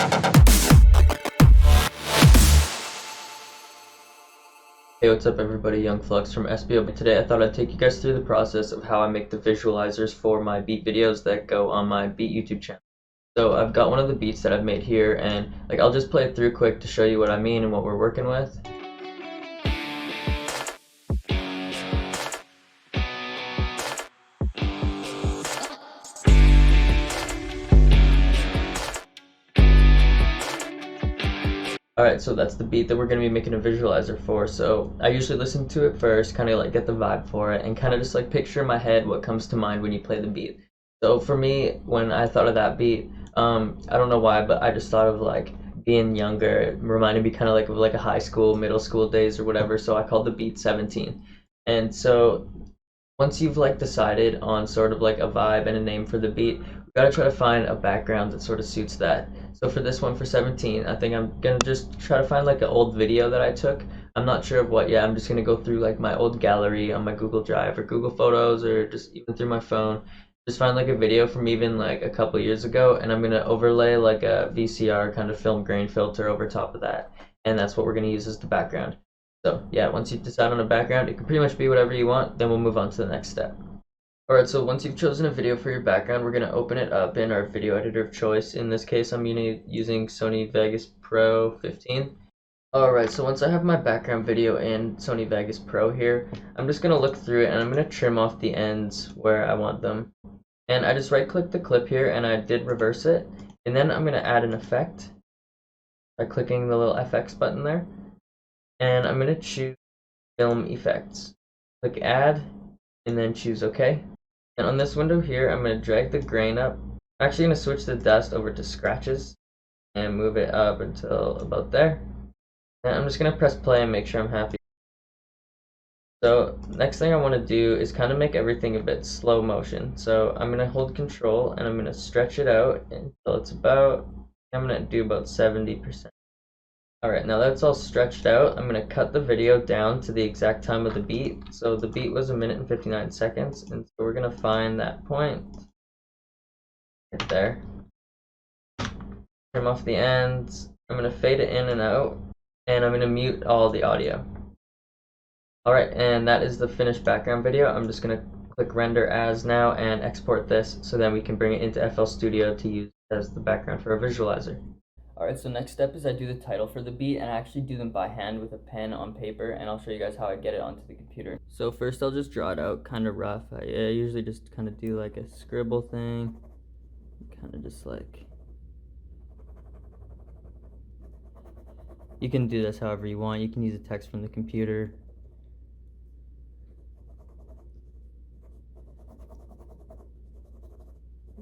Hey, what's up everybody, Young Flux from Espio. Today I thought I'd take you guys through the process of how I make the visualizers for my beat videos that go on my beat YouTube channel. So I've got one of the beats that I've made here, and I'll just play it through quick to show you what I mean and what we're working with. Alright, so that's the beat that we're going to be making a visualizer for. So I usually listen to it first, kind of get the vibe for it, and kind of just picture in my head what comes to mind when you play the beat. So for me, when I thought of that beat, I don't know why, but I just thought of being younger. It reminded me kind of of a high school, middle school days or whatever, so I called the beat 17. And so once you've decided on sort of a vibe and a name for the beat, we gotta try to find a background that sort of suits that. So for this one, for 17, I think I'm gonna just try to find an old video that I took. I'm not sure of what yet. I'm just gonna go through my old gallery on my Google Drive or Google Photos or just even through my phone. Just find a video from even a couple years ago, and I'm gonna overlay a VCR kind of film grain filter over top of that, and that's what we're gonna use as the background. So yeah, once you decide on a background, it can pretty much be whatever you want, then we'll move on to the next step. Alright, so once you've chosen a video for your background, we're going to open it up in our video editor of choice. In this case, I'm using Sony Vegas Pro 15. Alright, so once I have my background video in Sony Vegas Pro here, I'm just going to look through it and I'm going to trim off the ends where I want them. And I just right click the clip here and I did reverse it. And then I'm going to add an effect by clicking the little FX button there. And I'm going to choose Film Effects. Click Add and then choose OK. And on this window here, I'm going to drag the grain up. I'm actually going to switch the dust over to scratches and move it up until about there. And I'm just going to press play and make sure I'm happy. So next thing I want to do is kind of make everything a bit slow motion. So I'm going to hold control and I'm going to stretch it out until it's about, I'm going to do about 70%. Alright, now that's all stretched out, I'm going to cut the video down to the exact time of the beat. So the beat was 1 minute and 59 seconds, and so we're going to find that point right there. Trim off the ends, I'm going to fade it in and out, and I'm going to mute all the audio. Alright, and that is the finished background video. I'm just going to click render as now and export this so then we can bring it into FL Studio to use as the background for a visualizer. Alright, so next step is I do the title for the beat, and I actually do them by hand with a pen on paper, and I'll show you guys how I get it onto the computer. So first I'll just draw it out kind of rough. I usually just kind of do a scribble thing, kind of just you can do this however you want. You can use a text from the computer.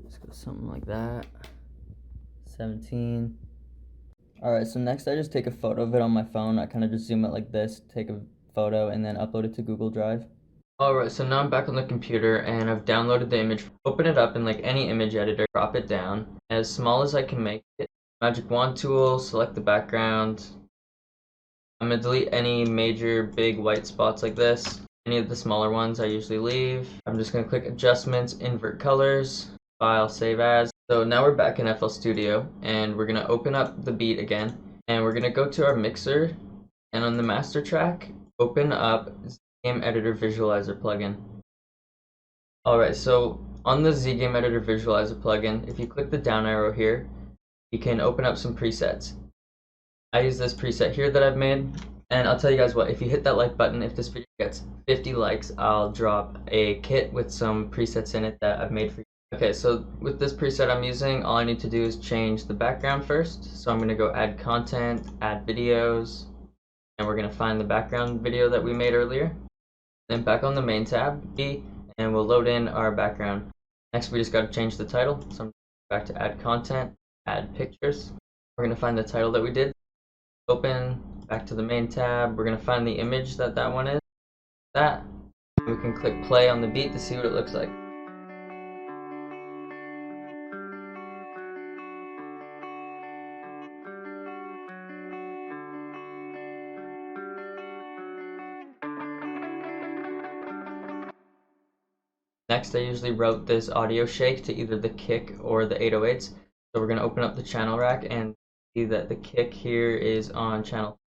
Just go something like that. 17. Alright, so next I just take a photo of it on my phone. I kind of just zoom it like this, take a photo, and then upload it to Google Drive. Alright, so now I'm back on the computer and I've downloaded the image. Open it up in any image editor, drop it down as small as I can make it. Magic wand tool, select the background. I'm going to delete any major big white spots like this. Any of the smaller ones I usually leave. I'm just going to click adjustments, invert colors, file, save as. So now we're back in FL Studio and we're going to open up the beat again, and we're going to go to our mixer, and on the master track open up ZGameEditor Visualizer Plugin. Alright, so on the ZGameEditor Visualizer Plugin, if you click the down arrow here, you can open up some presets. I use this preset here that I've made, and I'll tell you guys what, if you hit that like button, if this video gets 50 likes, I'll drop a kit with some presets in it that I've made for you. Okay, so with this preset I'm using, all I need to do is change the background first. So I'm going to go add content, add videos, and we're going to find the background video that we made earlier. Then back on the main tab, B, and we'll load in our background. Next we just got to change the title. So I'm back to add content, add pictures. We're going to find the title that we did. Open, back to the main tab, we're going to find the image that one is. That. We can click play on the beat to see what it looks like. Next, I usually route this audio shake to either the kick or the 808s. So we're going to open up the channel rack and see that the kick here is on channel,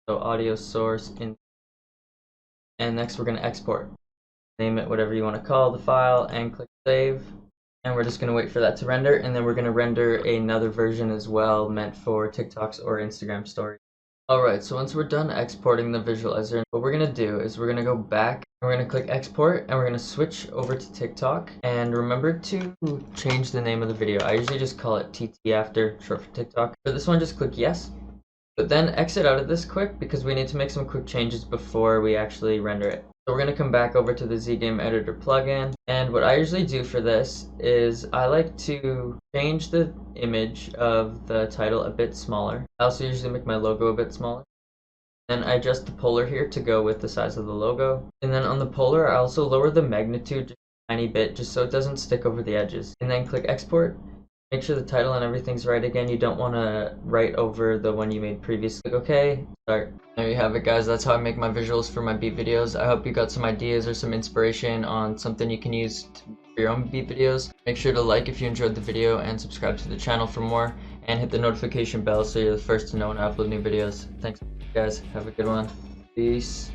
so audio source in. And next we're going to export. Name it whatever you want to call the file and click save. And we're just going to wait for that to render, and then we're going to render another version as well meant for TikToks or Instagram stories. Alright, so once we're done exporting the visualizer, what we're going to do is we're going to go back and we're going to click export, and we're going to switch over to TikTok. And remember to change the name of the video. I usually just call it TT after, short for TikTok. For this one, just click yes. But then exit out of this quick because we need to make some quick changes before we actually render it. So we're going to come back over to the ZGameEditor plugin, and what I usually do for this is I like to change the image of the title a bit smaller. I also usually make my logo a bit smaller. Then I adjust the polar here to go with the size of the logo. And then on the polar, I also lower the magnitude just a tiny bit just so it doesn't stick over the edges. And then click export. Make sure the title and everything's right again. You don't want to write over the one you made previously. Click OK, start. There you have it, guys. That's how I make my visuals for my beat videos. I hope you got some ideas or some inspiration on something you can use for your own beat videos. Make sure to like if you enjoyed the video and subscribe to the channel for more, and hit the notification bell so you're the first to know when I upload new videos. Thanks, guys. Have a good one. Peace.